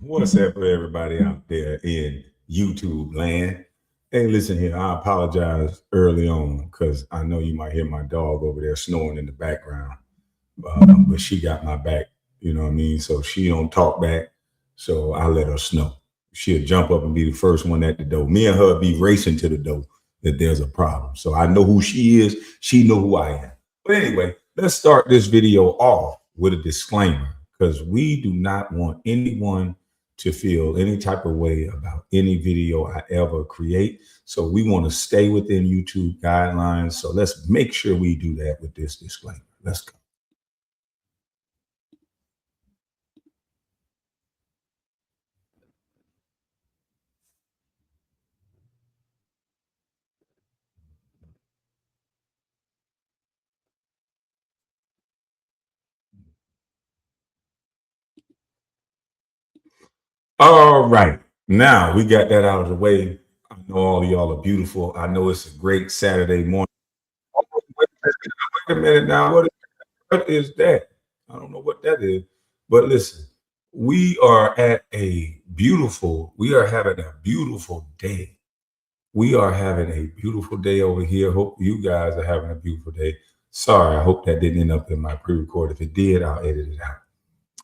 What's up for everybody out there in YouTube land? Hey, listen here. I apologize early on because I know you might hear my dog over there snoring in the background, but she got my back. You know what I mean? So she don't talk back. So I let her snore. She'll jump up and be the first one at the door. Me and her be racing to the door that there's a problem. So I know who she is. She know who I am. But anyway, let's start this video off with a disclaimer because we do not want anyone to feel any type of way about any video I ever create. So we want to stay within YouTube guidelines. So let's make sure we do that with this disclaimer. Let's go. All right. Now we got that out of the way. I know all of y'all are beautiful. I know it's a great Saturday morning. Oh, wait a minute now. What is that? I don't know what that is. But listen, we are having a beautiful day. We are having a beautiful day over here. Hope you guys are having a beautiful day. Sorry, I hope that didn't end up in my pre-record. If it did, I'll edit it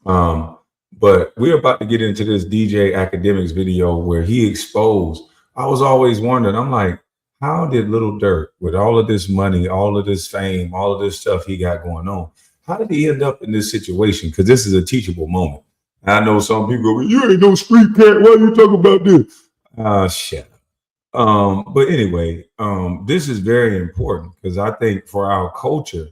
out. But we're about to get into this DJ Akademiks video where he exposed. I was always wondering, I'm like, how did Lil Durk, with all of this money, all of this fame, all of this stuff he got going on, how did he end up in this situation? Because this is a teachable moment. And I know some people go, you ain't no street cat. Why are you talking about this? Shut up. But anyway, this is very important because I think for our culture,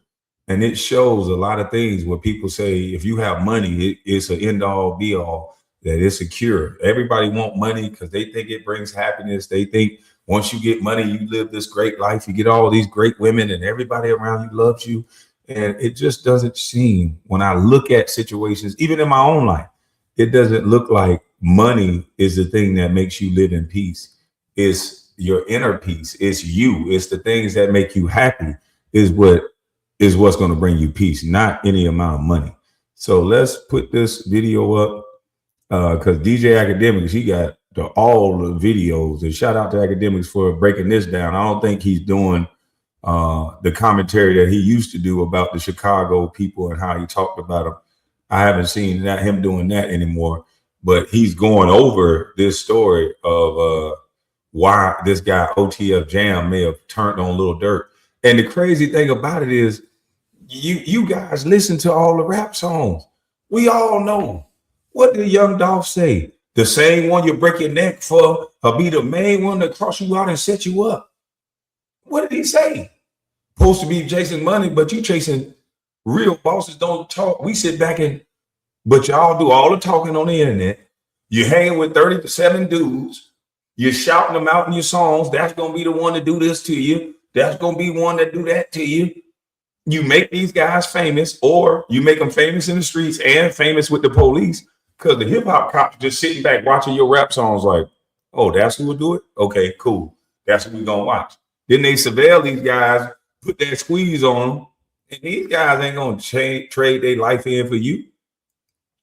and it shows a lot of things where people say, if you have money, it's an end all be all, that it's a cure. Everybody want money because they think it brings happiness. They think once you get money, you live this great life. You get all these great women and everybody around you loves you. And it just doesn't seem, when I look at situations, even in my own life, it doesn't look like money is the thing that makes you live in peace. It's your inner peace. It's you. It's the things that make you happy is what's going to bring you peace, not any amount of money. So let's put this video up because DJ Akademiks, he got all the videos. And shout out to Akademiks for breaking this down. I don't think he's doing the commentary that he used to do about the Chicago people and how he talked about them. I haven't seen him doing that anymore, but he's going over this story of why this guy OTF Jam may have turned on Lil Durk. And the crazy thing about it is, you guys listen to all the rap songs. We all know. What did Young Dolph say? The same one you break your neck for will be the main one to cross you out and set you up. What did he say? Supposed to be chasing money, but you chasing real bosses don't talk. We sit back but y'all do all the talking on the internet. You're hanging with 37 dudes. You're shouting them out in your songs. That's going to be the one to do this to you. That's going to be one that do that to you. You make these guys famous, or you make them famous in the streets and famous with the police, because the hip hop cops just sitting back watching your rap songs like, oh, that's who will do it? Okay, cool. That's what we're going to watch. Then they surveil these guys, put that squeeze on them, and these guys ain't going to trade their life in for you.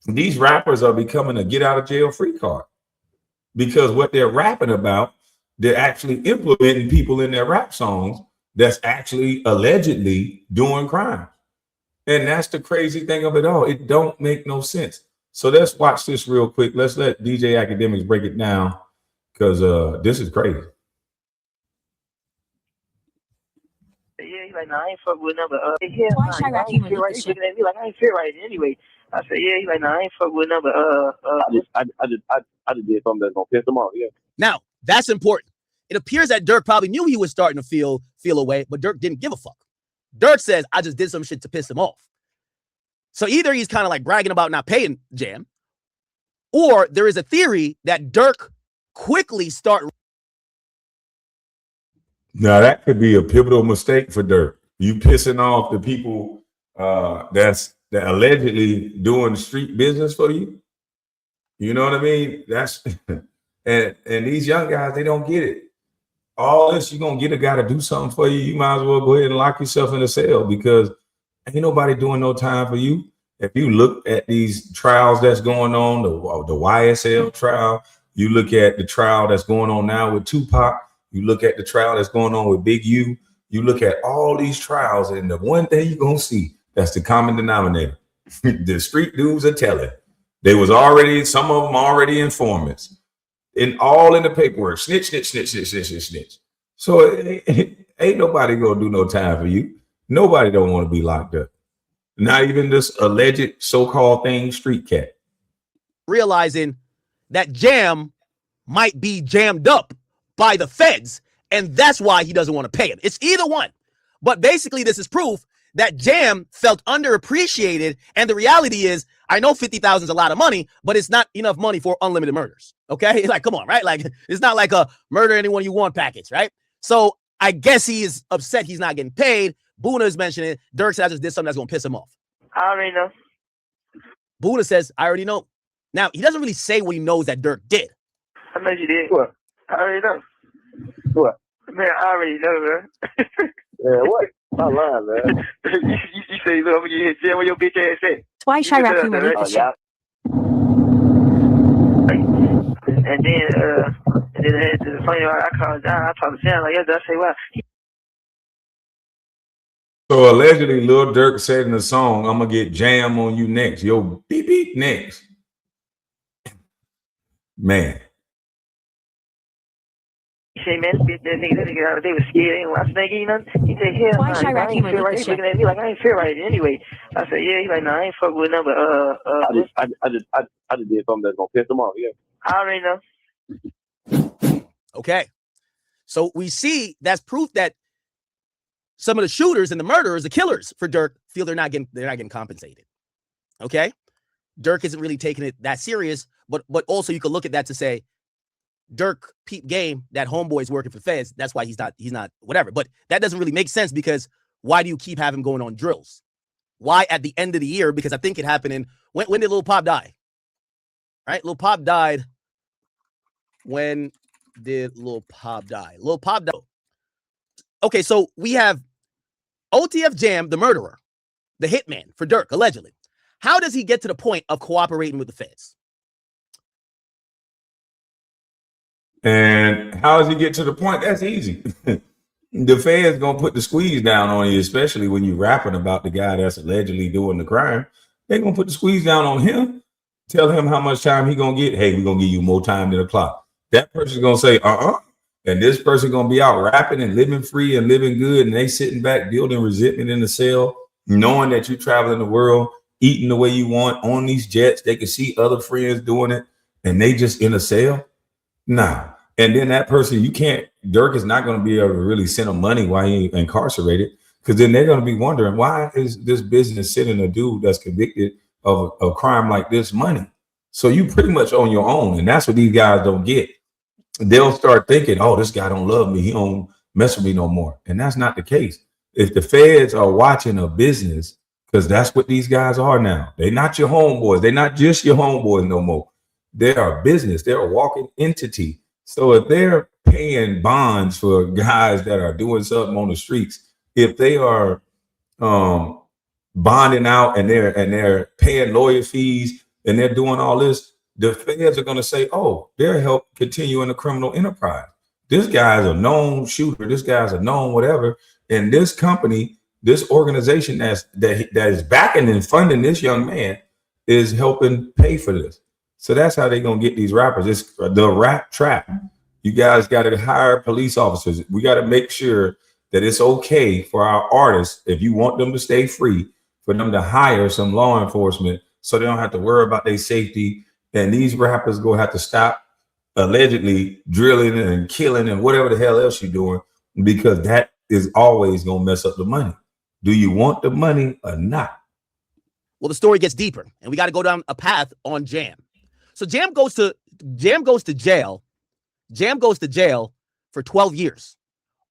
These rappers are becoming a get out of jail free card because what they're rapping about, they're actually implementing people in their rap songs that's actually allegedly doing crime. And that's the crazy thing of it all. It don't make no sense. So let's watch this real quick. Let's let DJ Akademiks break it down because this is crazy. Yeah, he's like, nah, I ain't fuck with number. Yeah, nah, I ain't feel right. He's looking at me like I ain't feel right anyway. I said, yeah, he's like, nah, I ain't fuck with number. I just did something that's gonna piss him off. Yeah. Now that's important. It appears that Dirk probably knew he was starting to feel away, but Dirk didn't give a fuck. Dirk says, I just did some shit to piss him off. So either he's kind of like bragging about not paying Jam, or there is a theory that Dirk quickly start. Now that could be a pivotal mistake for Dirk. You pissing off the people that allegedly doing street business for you. You know what I mean? That's and these young guys, they don't get it. All this, you're gonna get a guy to do something for you. You might as well go ahead and lock yourself in a cell because ain't nobody doing no time for you. If you look at these trials that's going on, the YSL trial, you look at the trial that's going on now with Tupac, you look at the trial that's going on with Big U, you look at all these trials, and the one thing you're going to see that's the common denominator. The street dudes are telling. They was already, some of them already informants. And all in the paperwork, snitch, snitch, snitch, snitch, snitch, snitch, snitch. So ain't nobody going to do no time for you. Nobody don't want to be locked up. Not even this alleged so-called thing, street cat. Realizing that Jam might be jammed up by the feds, and that's why he doesn't want to pay him. It's either one. But basically, this is proof that Jam felt underappreciated, and the reality is, I know 50,000 is a lot of money, but it's not enough money for unlimited murders, okay? Like, come on, right? Like, it's not like a murder anyone you want package, right? So I guess he is upset he's not getting paid. Boona is mentioning it. Dirk said I just did something that's going to piss him off. I already know. Boona says, I already know. Now, he doesn't really say what he knows that Dirk did. I know you did. What? I already know. What? Man, I already know, man. Yeah, what? I'm lying, man. you say, look, when you hit Jam, where your bitch ass at? Why 𝐊𝐲𝐿𝐵𝐚𝐦𝐞 𝐸 And then the funny part, I called John, I talked to Jam, like, I say, well. So allegedly, Lil Durk said in the song, I'm going to get Jam on you next. Yo, beep, beep, next. Man. He said, man, that nigga, they was scared. They didn't watch nigga, nothing. He said, hell, Why nah, I ain't feel right. He's looking at me like I ain't feel right anyway. I said, yeah. He's like, nah, I ain't fuck with number. I just did something that's gonna piss them off. Yeah. I already know. Okay. So we see that's proof that some of the shooters and the murderers, the killers for Dirk, feel they're not getting compensated. Okay. Dirk isn't really taking it that serious, but also you could look at that to say, Dirk peep game, that homeboy's working for feds. That's why he's not whatever. But that doesn't really make sense, because why do you keep having him going on drills? Why at the end of the year? Because I think it happened in, when did Lil Pop die? Right? Lil Pop died. When did Lil Pop die? Lil Pop died. Okay, so we have OTF Jam, the murderer, the hitman for Dirk, allegedly. How does he get to the point of cooperating with the feds? And how does he get to the point? That's easy. The feds gonna put the squeeze down on you, especially when you're rapping about the guy that's allegedly doing the crime. They're gonna put the squeeze down on him, tell him how much time he gonna get. Hey, we're gonna give you more time than the clock. That person's gonna say, and this person gonna be out rapping and living free and living good, and they sitting back building resentment in the cell, knowing that you're traveling the world, eating the way you want on these jets. They can see other friends doing it, and they just in a cell. Nah. And then that person, Dirk is not going to be able to really send them money while he incarcerated, because then they're going to be wondering, why is this business sending a dude that's convicted of a crime like this money? So you pretty much on your own. And that's what these guys don't get. They'll start thinking, oh, this guy don't love me. He don't mess with me no more. And that's not the case. If the feds are watching a business, because that's what these guys are now. They're not your homeboys. They're not just your homeboys no more. They are a business. They're a walking entity. So if they're paying bonds for guys that are doing something on the streets, if they are bonding out and they're paying lawyer fees and they're doing all this, the feds are going to say, oh, they're help continuing the criminal enterprise. This guy's a known shooter. This guy's a known whatever. And this company, this organization that is backing and funding this young man is helping pay for this. So that's how they're going to get these rappers. It's the rap trap. You guys got to hire police officers. We got to make sure that it's okay for our artists, if you want them to stay free, for them to hire some law enforcement so they don't have to worry about their safety. And these rappers going to have to stop allegedly drilling and killing and whatever the hell else you're doing, because that is always going to mess up the money. Do you want the money or not? Well, the story gets deeper, and we got to go down a path on Jam. So Jam goes to jail. Jam goes to jail for 12 years.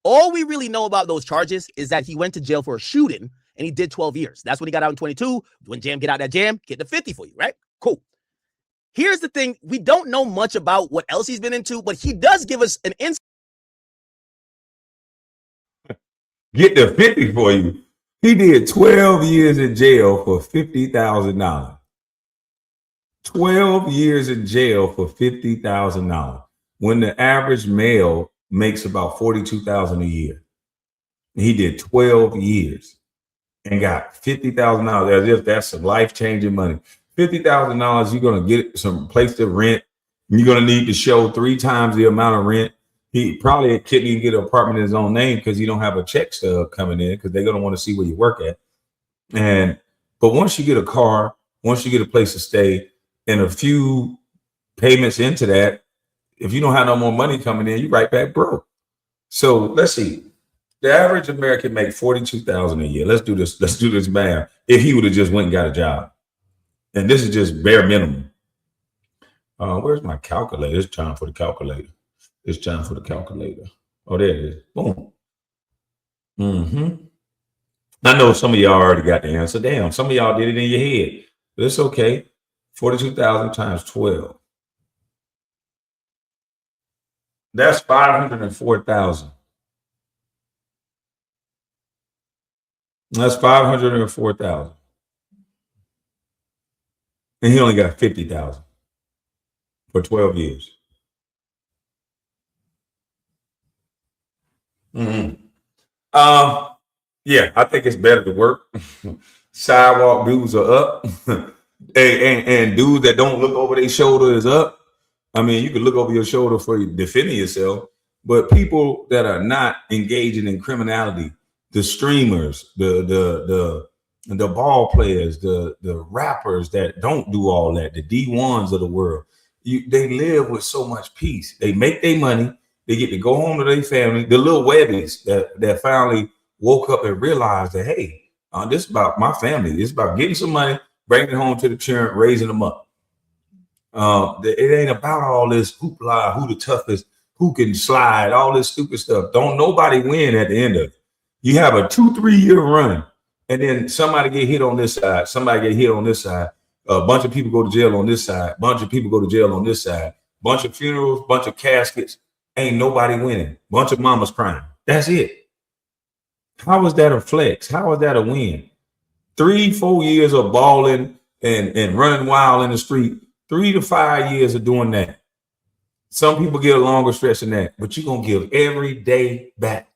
All we really know about those charges is that he went to jail for a shooting and he did 12 years. That's when he got out in 22. When Jam get out that Jam, get the 50 for you, right? Cool. Here's the thing. We don't know much about what else he's been into, but he does give us an insight. Get the 50 for you. He did 12 years in jail for $50,000. 12 years in jail for $50,000 when the average male makes about $42,000 a year. He did 12 years and got $50,000 as if that's some life-changing money. $50,000, you're going to get some place to rent. You're going to need to show 3 times the amount of rent. He probably couldn't even get an apartment in his own name because you don't have a check stub coming in because they're going to want to see where you work at. But once you get a car, once you get a place to stay, and a few payments into that, if you don't have no more money coming in, you right back broke. So let's see. The average American make $42,000 a year. Let's do this. Let's do this math. If he would have just went and got a job, and this is just bare minimum. Where's my calculator? It's time for the calculator. It's time for the calculator. Oh, there it is. Boom. I know some of y'all already got the answer. Damn, some of y'all did it in your head, but it's okay. 42,000 times 12. That's 504,000. That's 504,000. And he only got 50,000 for 12 years. Yeah, I think it's better to work. Sidewalk dudes are up. And dudes that don't look over their shoulder is up. I mean, you can look over your shoulder for defending yourself, but people that are not engaging in criminality, the streamers, the ball players, the rappers that don't do all that, the D1s of the world, they live with so much peace. They make their money. They get to go home to their family. The little webbies that finally woke up and realized that, hey, this is about my family. It's about getting some money, bringing it home to the children, raising them up. It ain't about all this hoopla, who the toughest, who can slide, all this stupid stuff. Don't nobody win at the end of it. You have a 2-3 year run, and then somebody get hit on this side, somebody get hit on this side. A bunch of people go to jail on this side, a bunch of people go to jail on this side, bunch of funerals, bunch of caskets. Ain't nobody winning. Bunch of mamas crying. That's it. How is that a flex? How is that a win? 3-4 years of balling and running wild in the street. 3 to 5 years of doing that. Some people get a longer stretch than that, but you're going to give every day back.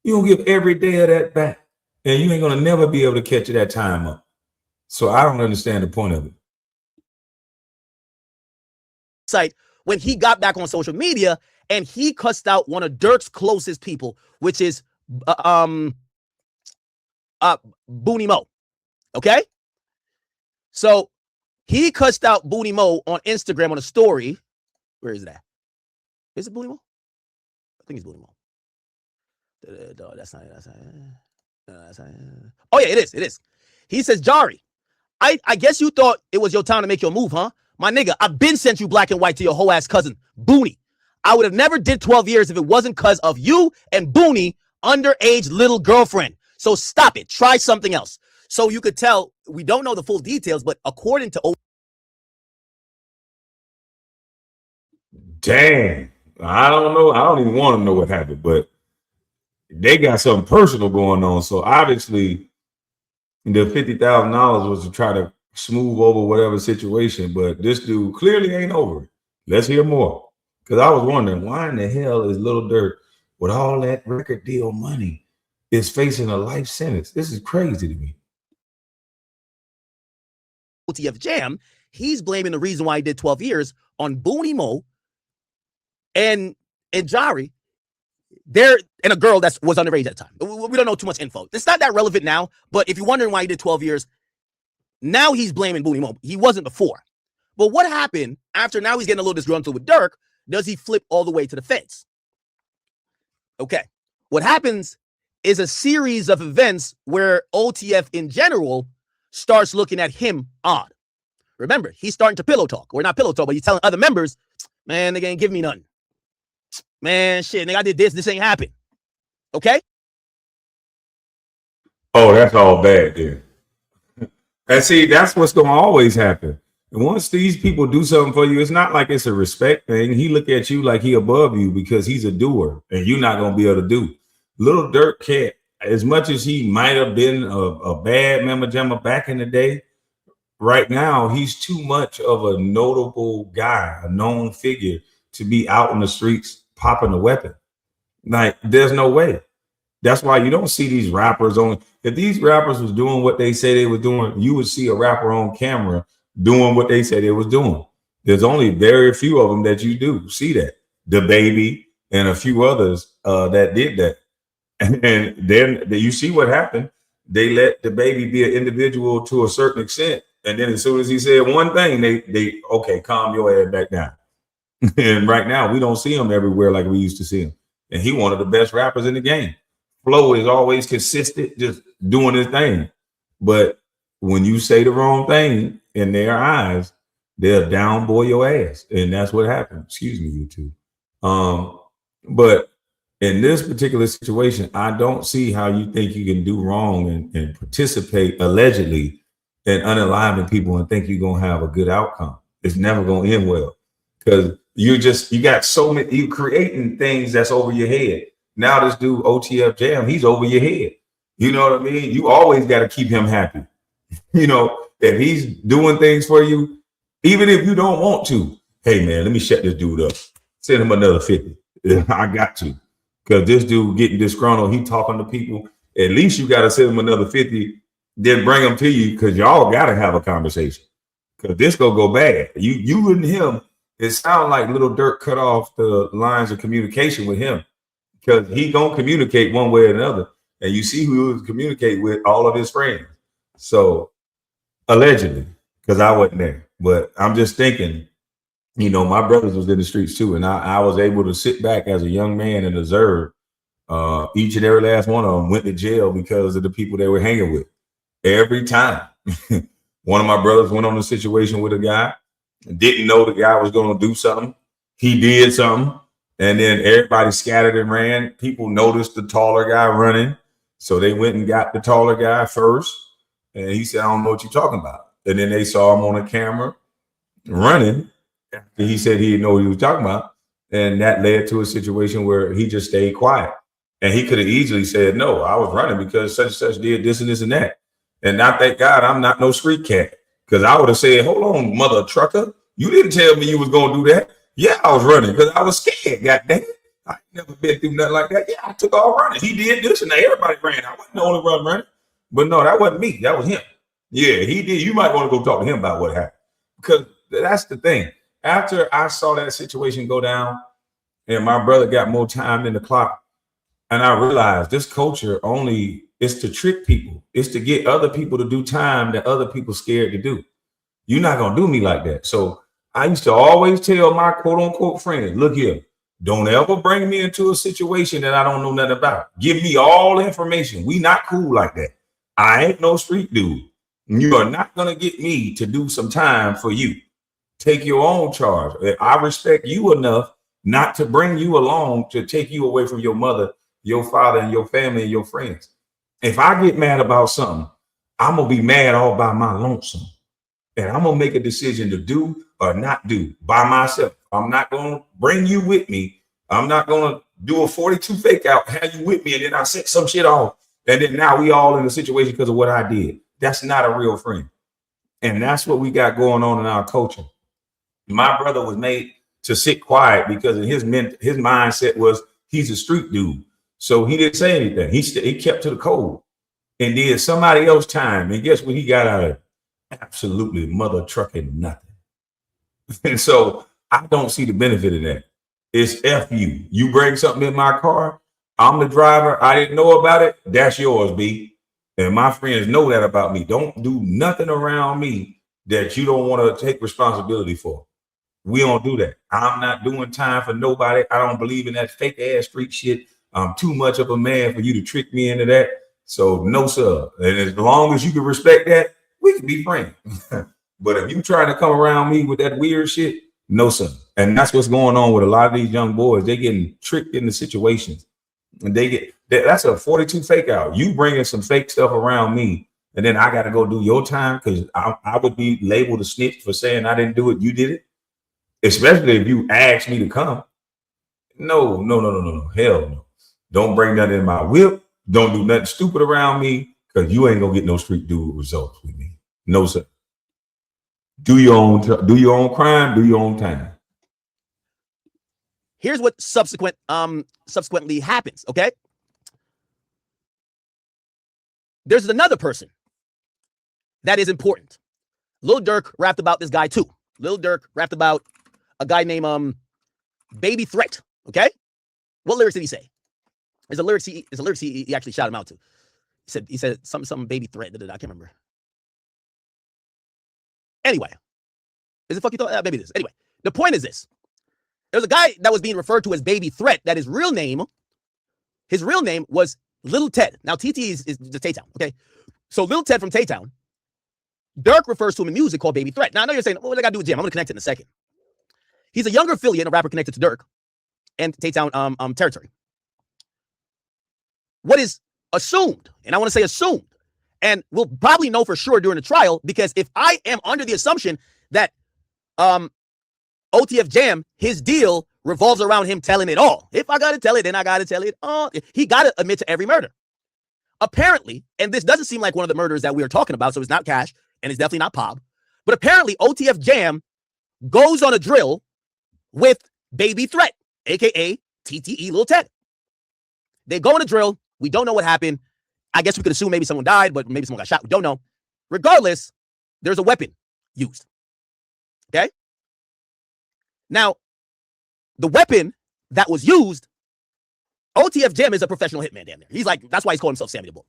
You're going to give every day of that back. And you ain't going to never be able to catch that time up. So I don't understand the point of it. Site when he got back on social media and he cussed out one of Dirk's closest people, which is Booney Mo. Okay? So he cussed out Booney Mo on Instagram on a story. Where is that? Is it Booney Mo? I think it's Booney Mo. That's not it. Oh, yeah, it is. It is. He says, Jari, I guess you thought it was your time to make your move, huh? My nigga, I've been sent you black and white to your whole ass cousin, Booney. I would have never did 12 years if it wasn't because of you and Booney, underage little girlfriend. So stop it. Try something else. So you could tell, we don't know the full details, but according to... Dang. I don't know. I don't even want to know what happened, but they got something personal going on. So obviously the $50,000 was to try to smooth over whatever situation, but this dude clearly ain't over it. Let's hear more. Because I was wondering, why in the hell is Lil Durk, with all that record deal money, is facing a life sentence? This is crazy to me. OTF Jam, he's blaming the reason why he did 12 years on Booney Mo and Jari. They're and a girl that was underage at the time. We don't know too much info. It's not that relevant now, but if you're wondering why he did 12 years, now he's blaming Booney Mo. He wasn't before. But what happened after now he's getting a little disgruntled with Dirk? Does he flip all the way to the fence? Okay. What happens is a series of events where OTF in general starts looking at him odd. Remember, he's starting to pillow talk. Or not pillow talk, but he's telling other members, man, they ain't give me nothing. Man, shit, nigga, I did this. This ain't happened. Okay? Oh, that's all bad, dude. And see, that's what's going to always happen. And once these people do something for you, it's not like it's a respect thing. He look at you like he above you because he's a doer and you're not going to be able to do. Lil Durk can't as much as he might have been a bad mamma jamma back in the day, right now he's too much of a notable guy, a known figure to be out in the streets popping a weapon. Like, there's no way. That's why you don't see these rappers on. If these rappers was doing what they say they were doing, you would see a rapper on camera doing what they say they was doing. There's only very few of them that you do see that. The Baby and a few others that did that. And then you see what happened. They let the Baby be an individual to a certain extent. And then as soon as he said one thing, they okay, calm your ass back down. And right now we don't see him everywhere like we used to see him. And he one of the best rappers in the game. Flow is always consistent, just doing his thing. But when you say the wrong thing in their eyes, they'll down boy your ass. And that's what happened. Excuse me, you two. But in this particular situation, I don't see how you think you can do wrong and participate allegedly in unaliving people and think you're gonna have a good outcome. It's never gonna end well. Because you got so many, you creating things that's over your head. Now this dude OTF Jam, he's over your head. You know what I mean? You always got to keep him happy. You know, if he's doing things for you, even if you don't want to, hey man, let me shut this dude up. Send him another 50. I got to. Because this dude getting disgruntled, he talking to people. At least you got to send him another 50, then bring him to you, because y'all got to have a conversation. Because this gonna go bad. You and him, it sounds like Lil Durk cut off the lines of communication with him. Because he gonna communicate one way or another, and you see who he was communicating with, all of his friends. So allegedly, because I wasn't there, but I'm just thinking, you know, my brothers was in the streets too, and I was able to sit back as a young man and observe. Each and every last one of them went to jail because of the people they were hanging with. Every time, one of my brothers went on a situation with a guy, didn't know the guy was gonna do something. He did something. And then everybody scattered and ran. People noticed the taller guy running. So they went and got the taller guy first. And he said, I don't know what you're talking about. And then they saw him on a camera running. After he said he didn't know what he was talking about. And that led to a situation where he just stayed quiet. And he could have easily said, no, I was running because such and such did this and this and that. And I thank God I'm not no street cat. Because I would have said, hold on, mother trucker. You didn't tell me you was going to do that. Yeah, I was running because I was scared. Goddamn, I ain't never been through nothing like that. Yeah, I took off running. He did this, and everybody ran. I wasn't the only one running. But no, that wasn't me. That was him. Yeah, he did. You might want to go talk to him about what happened, because that's the thing. After I saw that situation go down, and my brother got more time than the clock, and I realized this culture only is to trick people. It's to get other people to do time that other people scared to do. You're not gonna do me like that. So I used to always tell my quote unquote friends, look here, don't ever bring me into a situation that I don't know nothing about. Give me all the information. We not cool like that. I ain't no street dude. You are not going to get me to do some time for you. Take your own charge. I respect you enough not to bring you along to take you away from your mother, your father, and your family and your friends. If I get mad about something, I'm going to be mad all by my lonesome. And I'm going to make a decision to do or not do by myself. I'm not going to bring you with me. I'm not going to do a 42 fake out, have you with me, and then I set some shit off. And then now we all in a situation because of what I did. That's not a real friend. And that's what we got going on in our culture. My brother was made to sit quiet because of his mindset was he's a street dude. So he didn't say anything. He kept to the code and did somebody else's time. And guess what he got out of it? Absolutely mother trucking nothing. And so I don't see the benefit of that. It's F you. You bring something in my car, I'm the driver, I didn't know about it, that's yours, B. And my friends know that about me. Don't do nothing around me that you don't want to take responsibility for. We don't do that. I'm not doing time for nobody. I don't believe in that fake ass street shit. I'm too much of a man for you to trick me into that. So no, sir. And as long as you can respect that, we can be friends. But if you trying to come around me with that weird shit, no, sir. And that's what's going on with a lot of these young boys. They're getting tricked into situations. And that's a 42 fake out. You bringing some fake stuff around me, and then I got to go do your time because I would be labeled a snitch for saying I didn't do it. You did it. Especially if you asked me to come. No. Hell no. Don't bring nothing in my whip. Don't do nothing stupid around me, because you ain't gonna get no street dude results with me. No, sir. Do your own crime, do your own time. Here's what subsequently happens, okay? There's another person that is important. Lil Durk rapped about this guy too. Lil Durk rapped about a guy named Baby Threat, okay? What lyrics did he say? There's a lyrics he actually shouted him out to. He said something Baby Threat. I can't remember. Anyway, is it fuck you thought? Maybe this. Anyway, the point is this. There's a guy that was being referred to as Baby Threat that his real name was Lil Ted. Now, TT is the Tay-Town, okay? So Lil Ted from Tay-Town, Dirk refers to him in music called Baby Threat. Now, I know you're saying, what do I got to do with Jam? I'm going to connect it in a second. He's a younger affiliate, a rapper connected to Dirk and Tay-Town territory. What is assumed, and I want to say assumed, and we'll probably know for sure during the trial, because if I am under the assumption that OTF Jam, his deal revolves around him telling it all. If I got to tell it, then I got to tell it all. He got to admit to every murder. Apparently, and this doesn't seem like one of the murders that we are talking about, so it's not Cash, and it's definitely not Pob, but apparently OTF Jam goes on a drill with Baby Threat, a.k.a. TTE Lil Ted. They go on a drill. We don't know what happened. I guess we could assume maybe someone died, but maybe someone got shot. We don't know. Regardless, there's a weapon used. Okay? Now, the weapon that was used, OTF Jam is a professional hitman down there. He's like, that's why he's calling himself Sammy the Bull.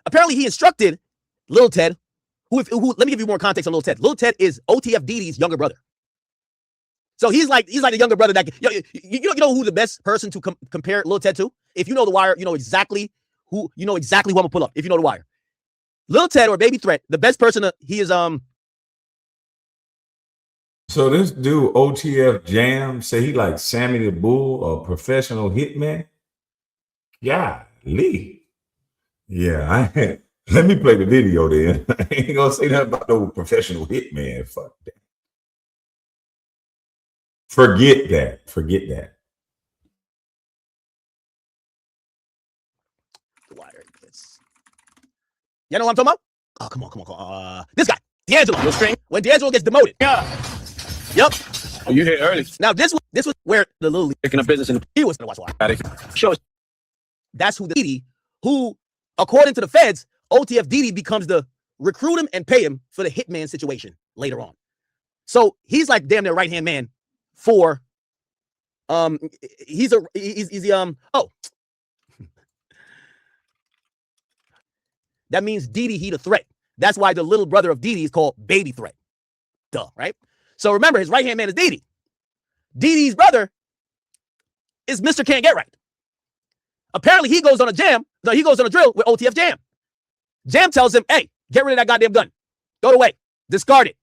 Apparently, he instructed Lil Ted, who let me give you more context on Lil Ted. Lil Ted is OTF DD's younger brother. So he's like the younger brother that, you know who the best person to compare Lil Ted to? If you know The Wire, you know exactly who I'm gonna pull up. If you know The Wire, Lil Ted or Baby Threat, the best person he is. So this dude OTF Jam say he like Sammy the Bull, a professional hitman. Yeah, Lee. Yeah, let me play the video then. I ain't gonna say nothing about no professional hitman. Fuck that. Forget that. Forget that. You know what I'm talking about? Oh, come on. This guy, D'Angelo, your string. When D'Angelo gets demoted. Yeah. Yep. Oh, you here early. Now this was where the little Picking up business in he was gonna watch wire. Show. That's who the DD, who, according to the feds, OTF DD becomes the recruit him and pay him for the hitman situation later on. So he's like damn near right-hand man for he's the that means DD, he the threat. That's why the little brother of DD is called Baby Threat. Duh, right? So remember, his right-hand man is DD. DD's brother is Mr. Can't Get Right. Apparently, he goes on a drill with OTF Jam. Jam tells him, hey, get rid of that goddamn gun. Throw it away. Discard it.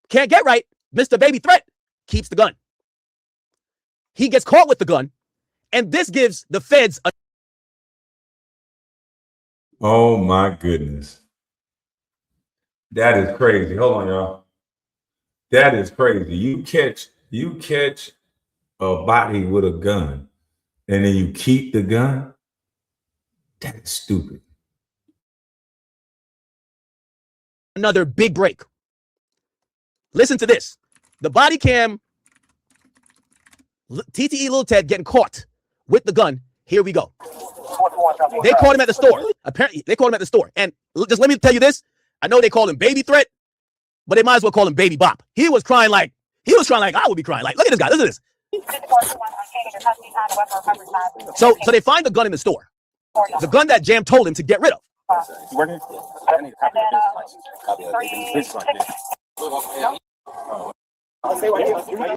Can't Get Right, Mr. Baby Threat keeps the gun. He gets caught with the gun, and this gives the feds a... Oh my goodness. That is crazy. Hold on, y'all. That is crazy. You catch a body with a gun and then you keep the gun. That's stupid. Another big break. Listen to this. The body cam, TTE Lil Ted getting caught with the gun. Here we go. They caught him at the store. Apparently, they caught him at the store. And just let me tell you this. I know they call him Baby Threat, but they might as well call him Baby Bop. He was crying like I would be crying. Like, look at this guy. Listen to this. So they find the gun in the store. The gun that Jam told him to get rid of.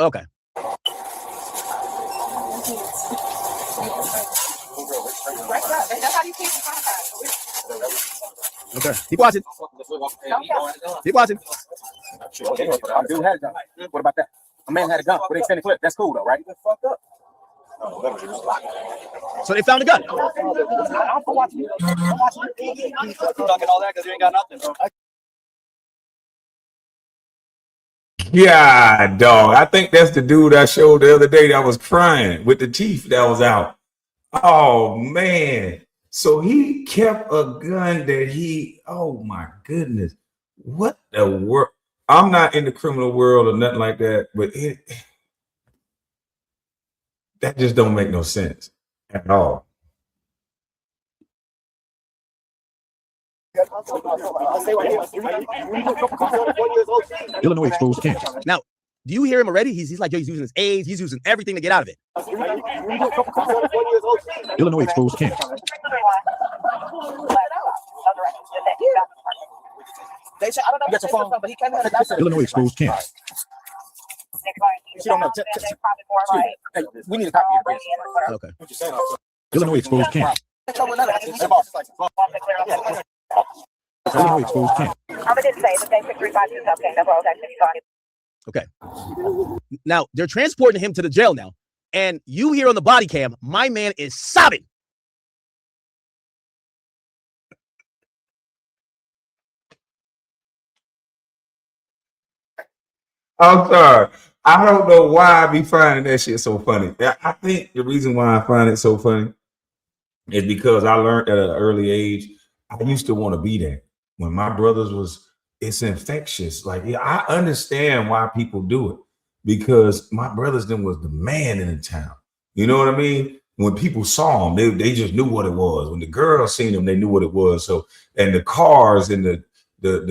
Okay. Okay. Keep watching. Keep watching. Dude had a gun. What about that? A man had a gun with extended clip. That's cool though, right? So they found a gun. Yeah, dog. I think that's the dude I showed the other day that was crying with the teeth that was out. Oh man. So he kept a gun that oh my goodness. What the world? I'm not in the criminal world or nothing like that, but that just don't make no sense at all. Illinois exposed King. Now, do you hear him already? He's like, yo, he's using his age, he's using everything to get out of it. Illinois exposed King. Illinois exposed King. We need a copy of this. Okay. Illinois exposed King. Illinois exposed King. Okay. Now they're transporting him to the jail now, and you hear on the body cam, my man is sobbing. I'm sorry. I don't know why I be finding that shit so funny. I think the reason why I find it so funny is because I learned at an early age. I used to want to be that. When my brothers was, it's infectious. Like, yeah, I understand why people do it, because my brothers then was the man in the town. You know what I mean? When people saw them, they just knew what it was. When the girls seen them, they knew what it was. So, and the cars and the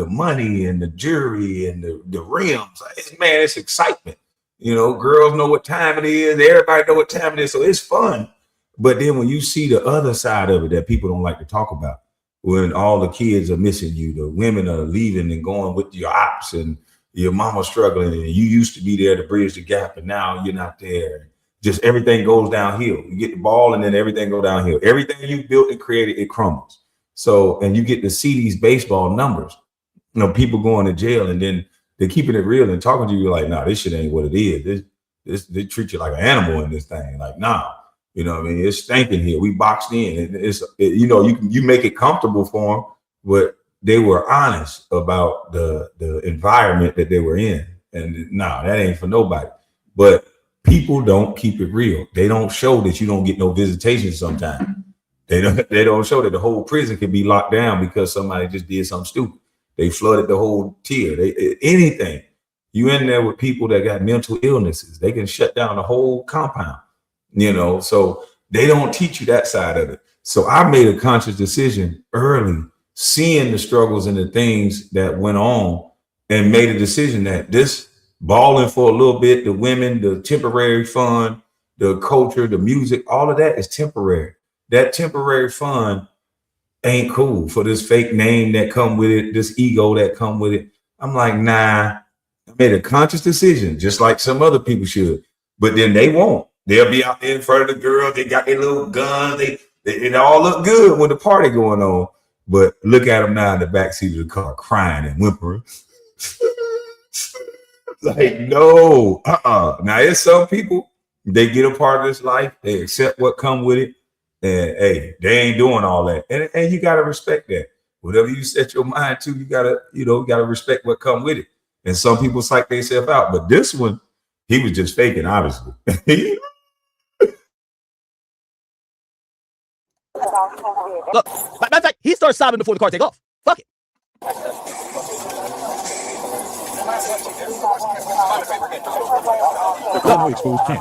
money and the jewelry and the rims, it's excitement. You know, girls know what time it is. Everybody know what time it is. So it's fun. But then when you see the other side of it that people don't like to talk about, when all the kids are missing you, the women are leaving and going with your ops, and your mama's struggling, and you used to be there to bridge the gap, and now you're not there. Just everything goes downhill. You get the ball, and then everything go downhill. Everything you built and created, it crumbles. So, and you get to see these baseball numbers. You know, people going to jail, and then they're keeping it real and talking to you like, nah, this shit ain't what it is. This they treat you like an animal in this thing. Like, nah. You know what I mean? It's stinking here. We boxed in. You know, you make it comfortable for them, but they were honest about the environment that they were in. And nah, that ain't for nobody. But people don't keep it real. They don't show that you don't get no visitation sometimes. They don't show that the whole prison can be locked down because somebody just did something stupid. They flooded the whole tier. Anything. You in there with people that got mental illnesses. They can shut down the whole compound. You know, so they don't teach you that side of it. So I made a conscious decision early, seeing the struggles and the things that went on, and made a decision that this balling for a little bit, the women, the temporary fun, the culture, the music, all of that is temporary. That temporary fun ain't cool for this fake name that come with it, this ego that come with it. I'm like, nah, I made a conscious decision, just like some other people should, but then they won't. They'll be out there in front of the girl. They got their little guns. It all look good when the party going on. But look at them now in the backseat of the car, crying and whimpering. Like, no, Now, it's some people, they get a part of this life. They accept what come with it. And, hey, they ain't doing all that. And you got to respect that. Whatever you set your mind to, you got to respect what come with it. And some people psych themselves out. But this one, he was just faking, obviously. Look, matter of fact, he starts sobbing before the car take off. Fuck it. Illinois exposed King.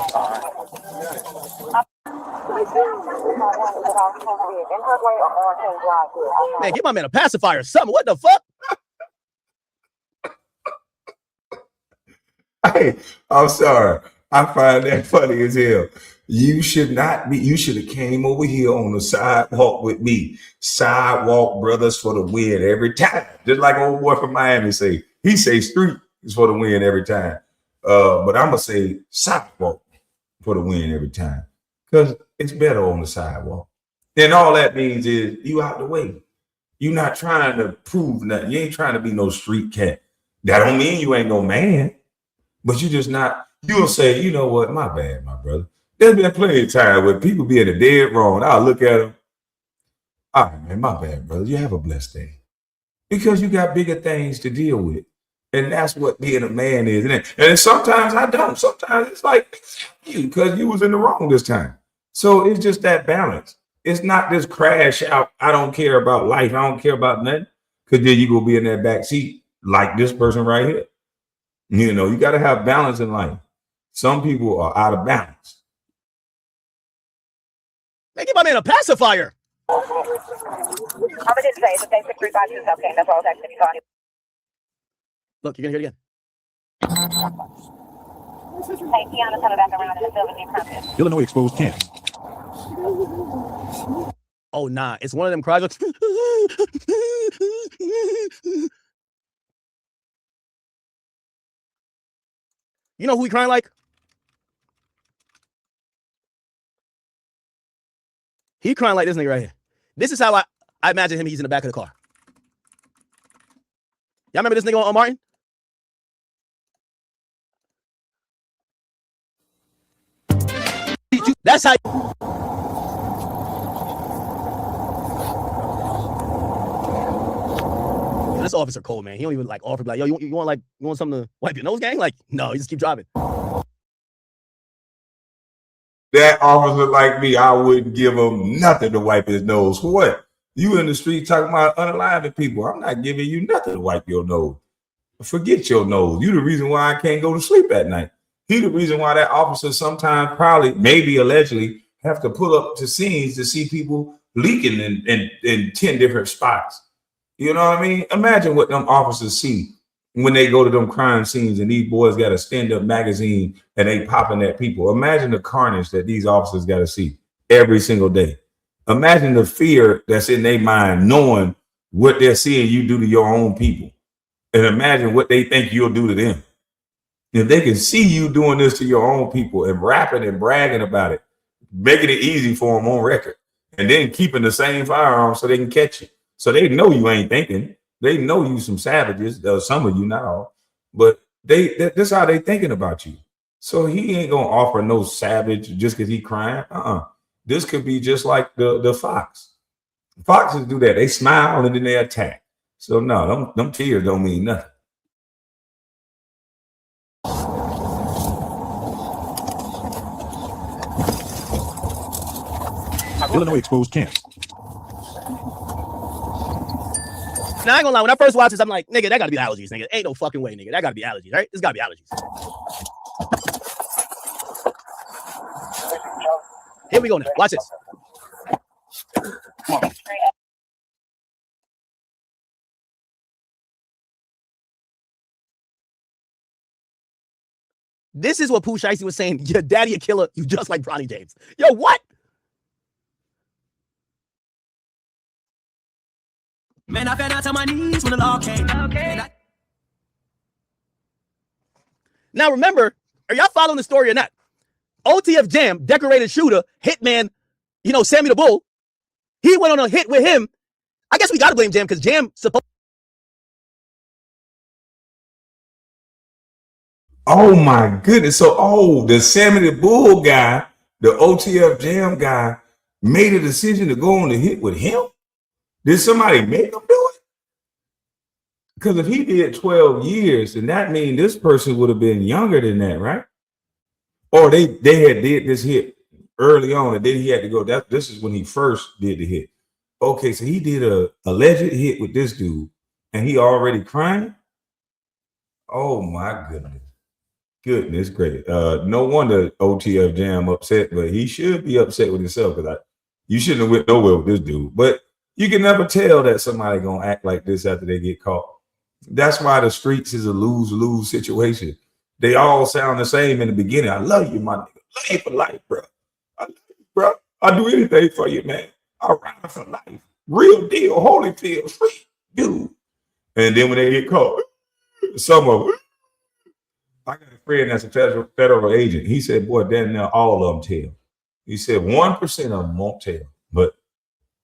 Man, give my man a pacifier or something. What the fuck? Hey, I'm sorry. I find that funny as hell. You should have came over here on the sidewalk with me. Sidewalk brothers for the win every time. Just like old boy from Miami say. He say street is for the win every time. But I'm going to say sidewalk for the win every time. Because it's better on the sidewalk. And all that means is you out the way. You're not trying to prove nothing. You ain't trying to be no street cat. That don't mean you ain't no man. But you just not, you'll say, you know what, my bad, my brother. There's been plenty of time where people be in the dead wrong. I'll look at them. All right, man, my bad, brother. You have a blessed day. Because you got bigger things to deal with. And that's what being a man is. And sometimes I don't. Sometimes it's like, you, because you was in the wrong this time. So it's just that balance. It's not this crash out. I don't care about life. I don't care about nothing. Because then you go be in that back seat like this person right here. You know, you got to have balance in life. Some people are out of balance. They give my man a pacifier. That's all I was Look, you're gonna hear it again. 𝐜𝐿𝐴𝐕𝐚 exposed camp. Oh nah, it's one of them cries. You know who he crying like? He crying like this nigga right here. This is how I imagine him. He's in the back of the car. Y'all remember this nigga on Martin? That's how. This officer cold, man. He don't even like offer like, yo, you want something to wipe your nose, gang? Like, no, you just keep driving. That officer like me, I wouldn't give him nothing to wipe his nose. For what? You in the street talking about unaliving people. I'm not giving you nothing to wipe your nose. Forget your nose. You the reason why I can't go to sleep at night. He the reason why that officer sometimes probably, maybe allegedly, have to pull up to scenes to see people leaking in 10 different spots. You know what I mean? Imagine what them officers see when they go to them crime scenes and these boys got a stand-up magazine and they popping at people. Imagine the carnage that these officers got to see every single day. Imagine the fear that's in their mind knowing what they're seeing you do to your own people. And imagine what they think you'll do to them. If they can see you doing this to your own people and rapping and bragging about it, making it easy for them on record, and then keeping the same firearm so they can catch you. So they know you ain't thinking. They know you some savages. Some of you, not all, but that's how they thinking about you. So he ain't gonna offer no savage just because he crying. This could be just like the fox. Foxes do that. They smile and then they attack. So no, them tears don't mean nothing. 𝐿𝐴𝐕𝐚 exposed camp. Now, I ain't gonna lie, when I first watched this, I'm like, nigga, that gotta be allergies, nigga. Ain't no fucking way, nigga. That gotta be allergies, right? It's gotta be allergies. Here we go now. Watch this. This is what Pooh Shiesty was saying. Your daddy a killer. You just like Bronny James. Yo, what? Man, I fell down to my knees when the law came. Okay. Now remember, are y'all following the story or not? OTF Jam, decorated shooter, hitman, you know, Sammy the Bull. He went on a hit with him. I guess we gotta blame Jam because Jam supposed. Oh my goodness. So, the Sammy the Bull guy, the OTF Jam guy, made a decision to go on the hit with him? Did somebody make him do it? Because if he did 12 years, then that means this person would have been younger than that, right? Or they had did this hit early on and then he had to go. This is when he first did the hit. Okay, so he did a alleged hit with this dude and he already crying? Oh my goodness. Goodness great. No wonder OTF Jam upset, but he should be upset with himself because you shouldn't have went nowhere with this dude. But you can never tell that somebody gonna act like this after they get caught. That's why the streets is a lose-lose situation. They all sound the same in the beginning. I love you, my nigga. Love you for life, bro. I love you, bro. I do anything for you, man. I ride for life. Real deal, Holyfield, street dude. And then when they get caught, some of them. I got a friend that's a federal agent. He said, boy, damn now all of them tell. He said 1% of them won't tell, but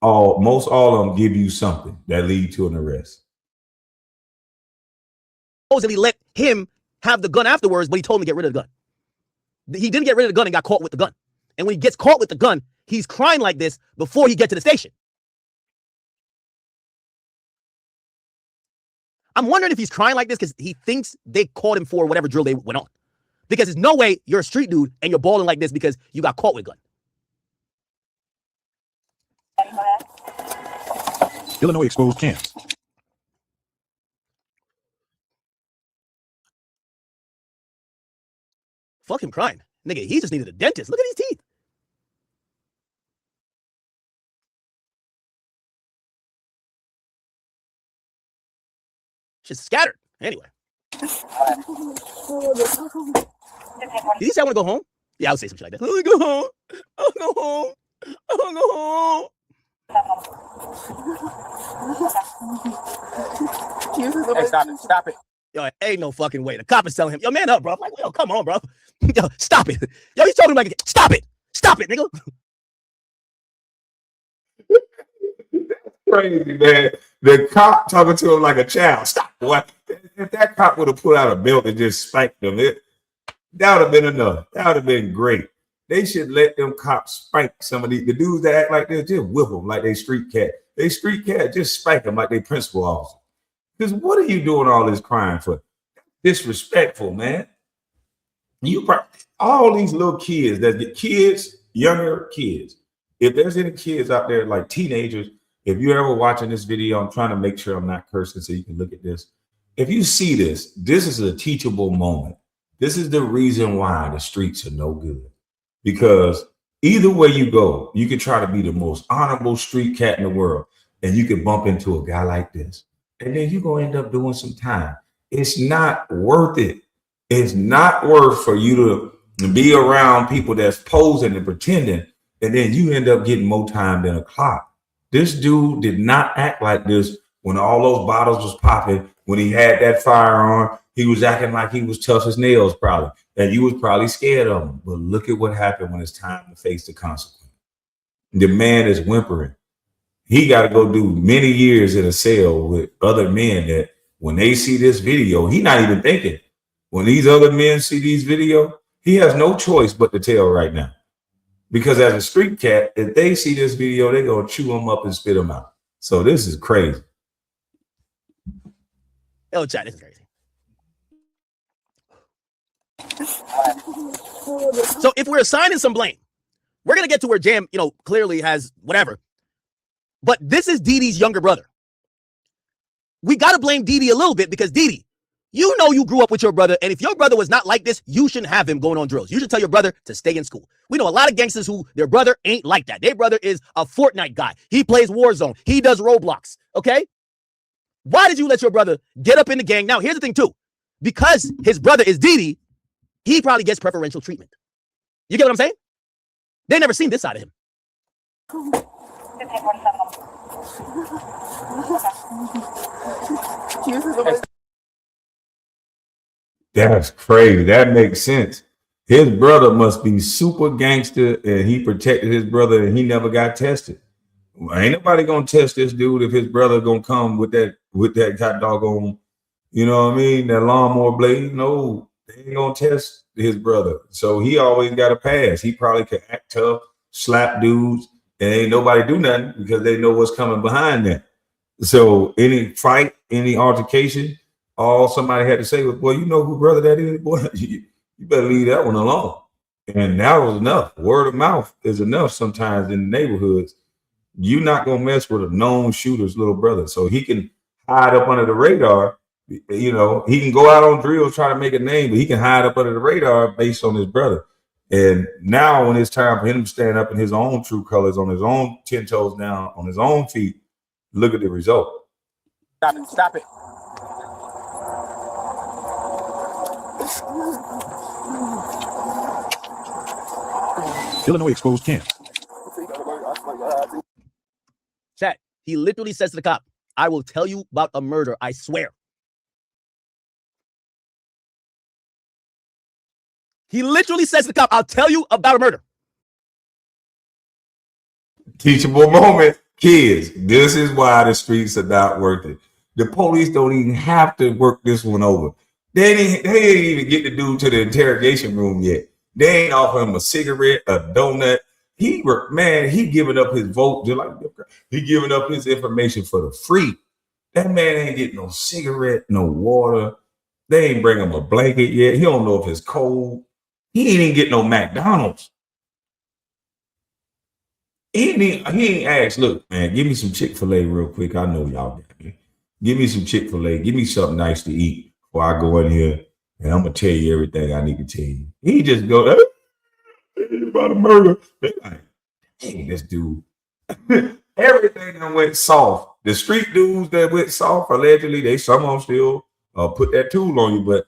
most all of them give you something that lead to an arrest. Supposedly let him have the gun afterwards, but he told him to get rid of the gun. He didn't get rid of the gun and got caught with the gun. And when he gets caught with the gun, he's crying like this before he gets to the station. I'm wondering if he's crying like this because he thinks they caught him for whatever drill they went on. Because there's no way you're a street dude and you're balling like this because you got caught with a gun. Illinois exposed camps. Fuck him crying. Nigga, he just needed a dentist. Look at his teeth. Shit's scattered. Anyway. Did he say I want to go home? Yeah, I would say some shit like that. I want to go home. I want to go home. I want to go home. Hey, stop it. Stop it. Yo, ain't no fucking way. The cop is telling him, yo, man up, bro. I'm like, yo, come on, bro. Yo, stop it. Yo, he's talking like, stop it. Stop it, nigga. Crazy, man. The cop talking to him like a child. Stop. What? If that cop would have put out a belt and just spanked him, that would have been enough. That would have been great. They should let them cops spank some of the dudes that act like this, just whip them like they street cat. They street cat, just spank them like they principal officer. Because what are you doing all this crime for? Disrespectful, man. All these little kids, that the kids, younger kids. If there's any kids out there like teenagers, if you're ever watching this video, I'm trying to make sure I'm not cursing so you can look at this. If you see this, this is a teachable moment. This is the reason why the streets are no good. Because either way you go, you can try to be the most honorable street cat in the world, and you can bump into a guy like this. And then you're going to end up doing some time. It's not worth it. It's not worth for you to be around people that's posing and pretending, and then you end up getting more time than a clock. This dude did not act like this when all those bottles was popping, when he had that firearm. He was acting like he was tough as nails probably, and you was probably scared of him. But look at what happened when it's time to face the consequence. The man is whimpering. He got to go do many years in a cell with other men that when they see this video, he not even thinking. When these other men see these videos, he has no choice but to tell right now. Because as a street cat, if they see this video, they're going to chew him up and spit him out. So this is crazy. Oh, chat, this is crazy. So if we're assigning some blame, we're going to get to where Jam, clearly has whatever. But this is Dee younger brother. We got to blame Dee a little bit because Dee, you know you grew up with your brother, and if your brother was not like this, you shouldn't have him going on drills. You should tell your brother to stay in school. We know a lot of gangsters who their brother ain't like that. Their brother is a Fortnite guy. He plays Warzone. He does Roblox, okay? Why did you let your brother get up in the gang? Now, here's the thing, too. Because his brother is Dee, he probably gets preferential treatment. You get what I'm saying? They never seen this side of him. That's crazy. That makes sense. His brother must be super gangster, and he protected his brother, and he never got tested. Ain't nobody gonna test this dude if his brother gonna come with that hot doggone, you know what I mean, that lawnmower blade. No, they ain't gonna test his brother. So he always got a pass. He probably could act tough, slap dudes, and ain't nobody do nothing because they know what's coming behind that. So any fight, any altercation, all somebody had to say was, boy, you know who brother that is? Boy, you better leave that one alone. And that was enough. Word of mouth is enough sometimes in the neighborhoods. You're not going to mess with a known shooter's little brother. So he can hide up under the radar. You know, he can go out on drills, try to make a name, but he can hide up under the radar based on his brother. And now when it's time for him to stand up in his own true colors, on his own 10 toes down, on his own feet, look at the result. Stop it. Stop it. Illinois exposed camps. Chat, he literally says to the cop, I will tell you about a murder, I swear. He literally says to the cop, I'll tell you about a murder. Teachable moment. Kids, this is why the streets are not worth it. The police don't even have to work this one over. They ain't even get the dude to the interrogation room yet. They ain't offer him a cigarette, a donut. He giving up his vote, just like he giving up his information for the free. That man ain't getting no cigarette, no water. They ain't bring him a blanket yet. He don't know if it's cold. He ain't even getting no McDonald's. He ain't asked, look, man, give me some Chick-fil-A real quick. I know y'all got me. Give me some Chick-fil-A. Give me something nice to eat before I go in here, and I'm going to tell you everything I need to tell you. He just go, about a murder. They like, hey, this dude. Everything that went soft. The street dudes that went soft, allegedly, some of them still put that tool on you, but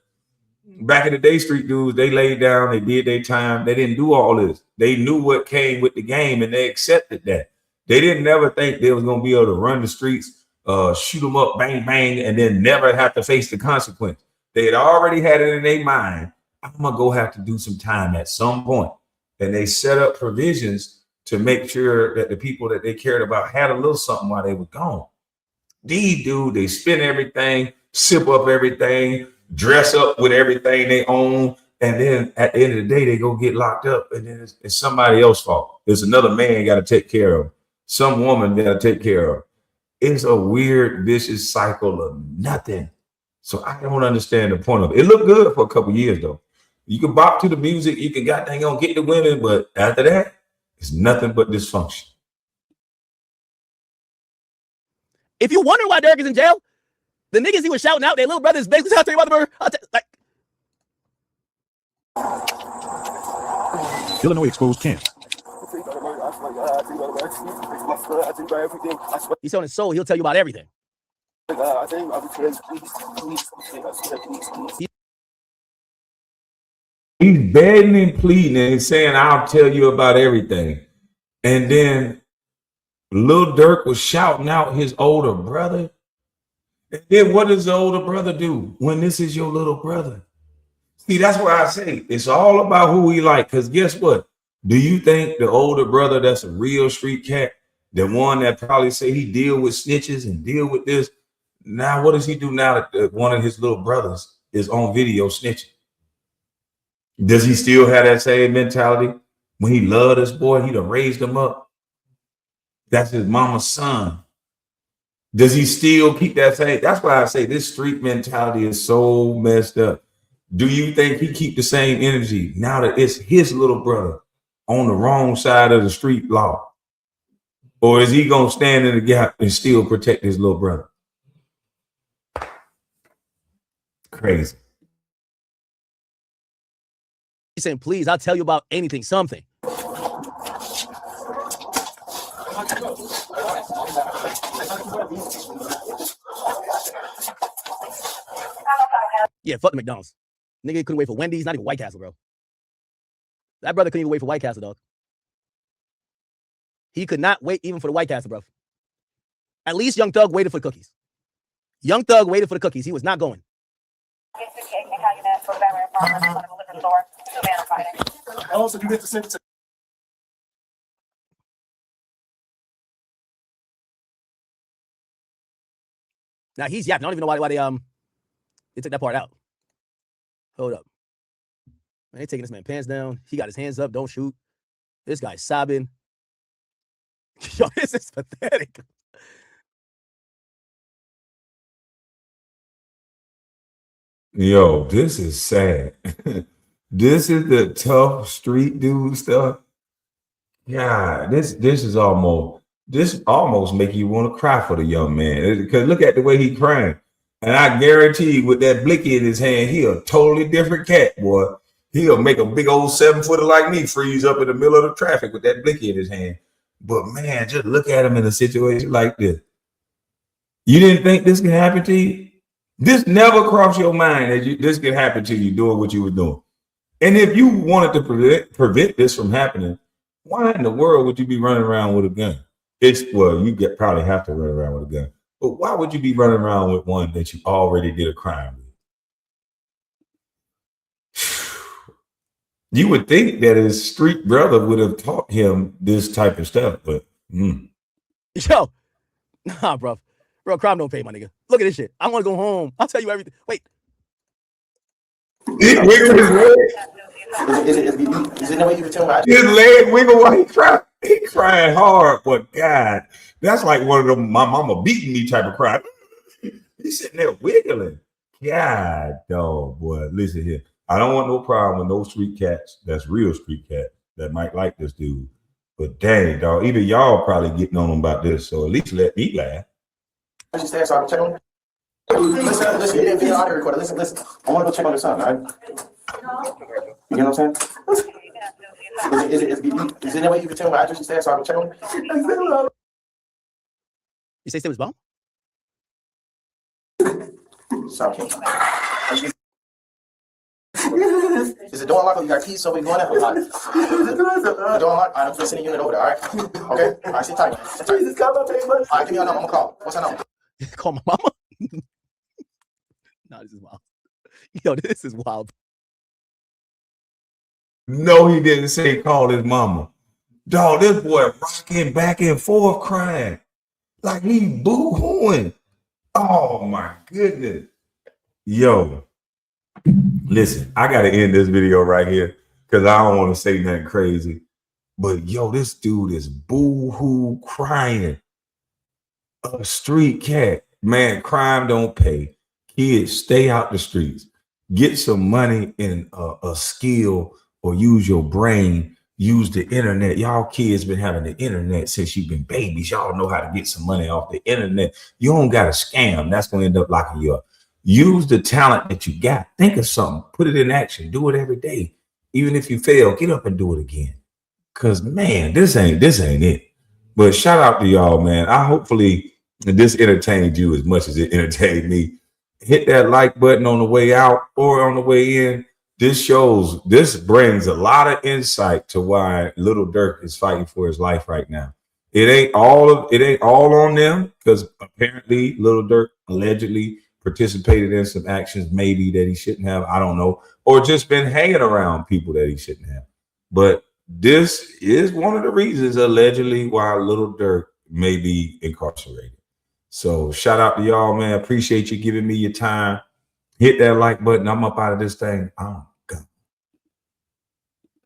back in the day, street dudes, they laid down, they did their time. They didn't do all this. They knew what came with the game, and they accepted that. They didn't never think they was going to be able to run the streets, shoot them up, bang, bang, and then never have to face the consequence. They had already had it in their mind, I'm going to go have to do some time at some point. And they set up provisions to make sure that the people that they cared about had a little something while they were gone. These dudes, they spend everything, sip up everything, dress up with everything they own, and then at the end of the day, they go get locked up, and then it's somebody else's fault. There's another man got to take care of. Some woman got to take care of. It's a weird, vicious cycle of nothing. So I don't understand the point of it. It looked good for a couple years, though. You can bop to the music, you can goddamn gonna get the women, but after that, it's nothing but dysfunction. If you wonder why Dirk is in jail, the niggas he was shouting out, their little brothers basically I'll tell you about the murder. Like, Illinois exposed camp. he's on his soul, he'll tell you about everything. He's begging and pleading and saying, I'll tell you about everything. And then Lil Durk was shouting out his older brother. And then what does the older brother do when this is your little brother? See, that's why I say it's all about who he like. Because guess what? Do you think the older brother that's a real street cat, the one that probably say he deal with snitches and deal with this, now what does he do now that one of his little brothers is on video snitching? Does he still have that same mentality? When he loved this boy, he'd have raised him up. That's his mama's son. Does he still keep that same? That's why I say this street mentality is so messed up. Do you think he keep the same energy now that it's his little brother on the wrong side of the street law? Or is he going to stand in the gap and still protect his little brother? Crazy. He's saying, please, I'll tell you about anything, something. Yeah, fuck the McDonald's. Nigga couldn't wait for Wendy's, not even White Castle, bro. That brother couldn't even wait for White Castle, dog. He could not wait even for the White Castle, bro. At least Young Thug waited for the cookies. Young Thug waited for the cookies. He was not going. Also, you get to send it to. Now he's yapping. I don't even know why they took that part out. Hold up. Man, they taking this man pants down. He got his hands up. Don't shoot. This guy's sobbing. Yo, this is pathetic. Yo, this is sad. This is the tough street dude stuff. Yeah, this almost make you want to cry for the young man. Because look at the way he crying. And I guarantee you, with that blicky in his hand, he a totally different cat, boy. He'll make a big old 7-footer like me freeze up in the middle of the traffic with that blicky in his hand. But man, just look at him in a situation like this. You didn't think this could happen to you? This never crossed your mind that this could happen to you doing what you were doing. And if you wanted to prevent this from happening, why in the world would you be running around with a gun? You probably have to run around with a gun. But why would you be running around with one that you already did a crime with? You would think that his street brother would have taught him this type of stuff, but Yo, nah, bro. Bro, crime don't pay, my nigga. Look at this shit. I want to go home. I'll tell you everything. Wait. He wiggled his leg. Is there no way you can tell why? His leg wiggle while he cried. He crying hard, but God, that's like one of them my mama beating me type of cry. He's sitting there wiggling. God, dog, boy. Listen here. I don't want no problem with no street cats. That's real street cats that might like this dude. But dang, dog, either y'all probably getting on them about this, so at least let me laugh. She said, so I can check on her. Listen, you didn't be an audio recorder. Listen. I want to go check on your son, all right? You know what I'm saying? Is there any way you can tell me what address she said so I can check on her? You say it was bomb? Sorry. Is the door unlocked or you got keys so we going out? The door unlocked? All right, I'm sending a unit over there, all right? Okay? All right, sit tight. Sit tight. All right, give me your number. I'm gonna call. What's her number? Call my mama? No, this is wild. Yo, this is wild. No, he didn't say call his mama. Dog, this boy rocking back and forth crying. Like he boo-hooing. Oh my goodness. Yo, listen, I gotta end this video right here because I don't want to say nothing crazy. But yo, this dude is boo-hoo crying. A street cat. Man, crime don't pay. Kids, stay out the streets. Get some money in a skill or use your brain. Use the internet. Y'all kids been having the internet since you've been babies. Y'all know how to get some money off the internet. You don't got to scam. That's going to end up locking you up. Use the talent that you got. Think of something. Put it in action. Do it every day. Even if you fail, get up and do it again. Because, man, this ain't it. But shout out to y'all, man. Hopefully this entertained you as much as it entertained me. Hit that like button on the way out or on the way in. This brings a lot of insight to why Lil Durk is fighting for his life right now. It ain't all on them, because apparently Lil Durk allegedly participated in some actions maybe that he shouldn't have. I don't know, or just been hanging around people that he shouldn't have. But this is one of the reasons allegedly why Lil Durk may be incarcerated. So shout out to y'all, man. Appreciate you giving me your time. Hit that like button. I'm up out of this thing.